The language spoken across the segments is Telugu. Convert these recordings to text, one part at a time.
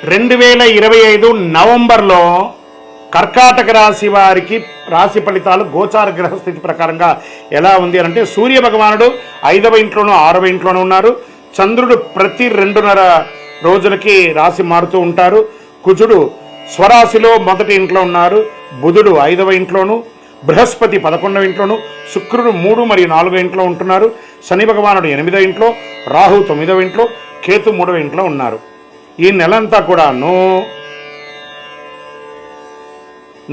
2025 నవంబర్లో కర్కాటక రాశి వారికి రాశి ఫలితాలు గోచార గ్రహస్థితి ప్రకారంగా ఎలా ఉంది అంటే సూర్య భగవానుడు 5వ ఇంట్లోనూ 6వ ఇంట్లోనూ ఉన్నారు. చంద్రుడు ప్రతి 2.5 రోజులకి రాశి మారుతూ ఉంటారు. కుజుడు స్వరాశిలో మొదటి ఇంట్లో ఉన్నారు. బుధుడు 5వ ఇంట్లోనూ, బృహస్పతి 11వ ఇంట్లోనూ, శుక్రుడు 3 మరియు 4వ ఇంట్లో ఉంటున్నారు. శని భగవానుడు 8వ ఇంట్లో, రాహు 9వ ఇంట్లో, కేతు 3వ ఇంట్లో ఉన్నారు. ఈ నెలంతా కూడాను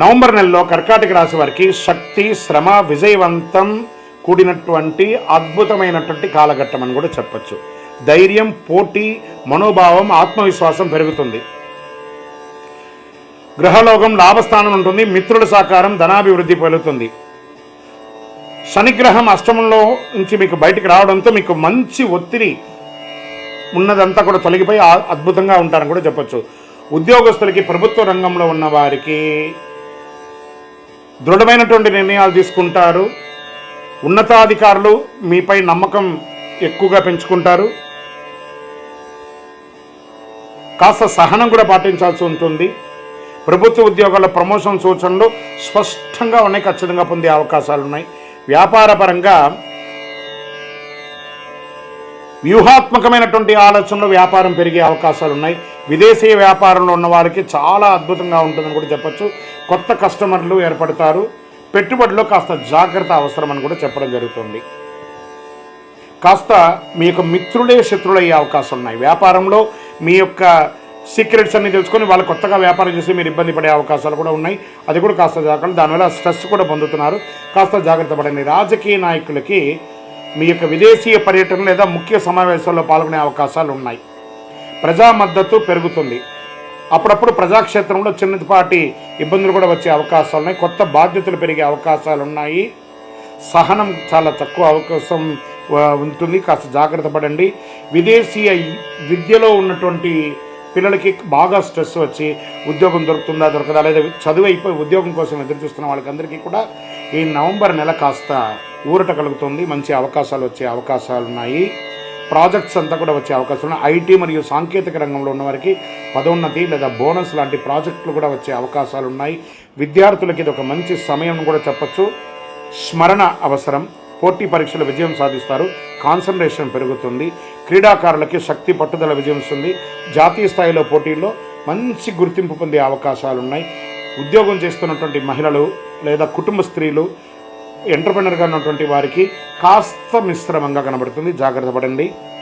నవంబర్ నెలలో కర్కాటక రాశి వారికి శక్తి, శ్రమ, విజయవంతం కూడినటువంటి అద్భుతమైనటువంటి కాలఘట్టం అని కూడా చెప్పచ్చు. ధైర్యం, పోటీ, మనోభావం, ఆత్మవిశ్వాసం పెరుగుతుంది. గ్రహలోకం లాభస్థానం ఉంటుంది. మిత్రుల సహకారం, ధనాభివృద్ధి పెరుగుతుంది. శనిగ్రహం అష్టమంలో నుంచి మీకు బయటికి రావడంతో మీకు మంచి ఒత్తిడి ఉన్నదంతా కూడా తొలగిపోయి అద్భుతంగా ఉంటారని కూడా చెప్పచ్చు. ఉద్యోగస్తులకి, ప్రభుత్వ రంగంలో ఉన్న వారికి దృఢమైనటువంటి నిర్ణయాలు తీసుకుంటారు. ఉన్నతాధికారులు మీపై నమ్మకం ఎక్కువగా పెంచుకుంటారు. కాస్త సహనం కూడా పాటించాల్సి ఉంటుంది. ప్రభుత్వ ఉద్యోగాల ప్రమోషన్ సూచనలు స్పష్టంగా ఉన్నాయి, ఖచ్చితంగా పొందే అవకాశాలు ఉన్నాయి. వ్యాపార పరంగా వ్యూహాత్మకమైనటువంటి ఆలోచనలు వ్యాపారం పెరిగే అవకాశాలు ఉన్నాయి. విదేశీ వ్యాపారంలో ఉన్న వారికి చాలా అద్భుతంగా ఉంటుందని కూడా చెప్పచ్చు. కొత్త కస్టమర్లు ఏర్పడతారు. పెట్టుబడిలో కాస్త జాగ్రత్త అవసరం అని కూడా చెప్పడం జరుగుతుంది. కాస్త మీ యొక్క మిత్రులే శత్రులు అయ్యే అవకాశం ఉన్నాయి. వ్యాపారంలో మీ యొక్క సీక్రెట్స్ అన్ని తెలుసుకొని వాళ్ళు కొత్తగా వ్యాపారం చేసి మీరు ఇబ్బంది పడే అవకాశాలు కూడా ఉన్నాయి. అది కూడా కాస్త జాగ్రత్త. దానివల్ల స్ట్రెస్ కూడా పొందుతున్నారు. కాస్త జాగ్రత్త పడండి. రాజకీయ నాయకులకి మీ యొక్క విదేశీయ పర్యటన లేదా ముఖ్య సమావేశాల్లో పాల్గొనే అవకాశాలు ఉన్నాయి. ప్రజా మద్దతు పెరుగుతుంది. అప్పుడప్పుడు ప్రజాక్షేత్రంలో చిన్నపాటి ఇబ్బందులు కూడా వచ్చే అవకాశాలు ఉన్నాయి. కొత్త బాధ్యతలు పెరిగే అవకాశాలు ఉన్నాయి. సహనం చాలా తక్కువ అవకాశం ఉంటుంది. కాస్త జాగ్రత్త పడండి. విదేశీయ విద్యలో ఉన్నటువంటి పిల్లలకి బాగా స్ట్రెస్ వచ్చి ఉద్యోగం దొరుకుతుందా దొరకదా, లేదా చదువు అయిపోయి ఉద్యోగం కోసం ఎదురు చూస్తున్న వాళ్ళకందరికీ కూడా ఈ నవంబర్ నెల కాస్త ఊరట కలుగుతుంది. మంచి అవకాశాలు వచ్చే అవకాశాలు ఉన్నాయి. ప్రాజెక్ట్స్ అంతా కూడా వచ్చే అవకాశాలు ఉన్నాయి. ఐటీ మరియు సాంకేతిక రంగంలో ఉన్న వారికి పదోన్నతి లేదా బోనస్ లాంటి ప్రాజెక్టులు కూడా వచ్చే అవకాశాలు ఉన్నాయి. విద్యార్థులకి ఇది ఒక మంచి సమయం కూడా చెప్పచ్చు. స్మరణ అవసరం. పోటీ పరీక్షల విజయం సాధిస్తారు. కాన్సన్ట్రేషన్ పెరుగుతుంది. క్రీడాకారులకి శక్తి, పట్టుదల విజయం వస్తుంది. జాతీయ స్థాయిలో పోటీల్లో మంచి గుర్తింపు పొందే అవకాశాలు ఉన్నాయి. ఉద్యోగం చేస్తున్నటువంటి మహిళలు లేదా కుటుంబ స్త్రీలు, ఎంటర్‌ప్రెన్యూర్‌గా ఉన్నటువంటి వారికి కాస్త మిశ్రమంగా కనబడుతుంది. జాగ్రత్త పడండి.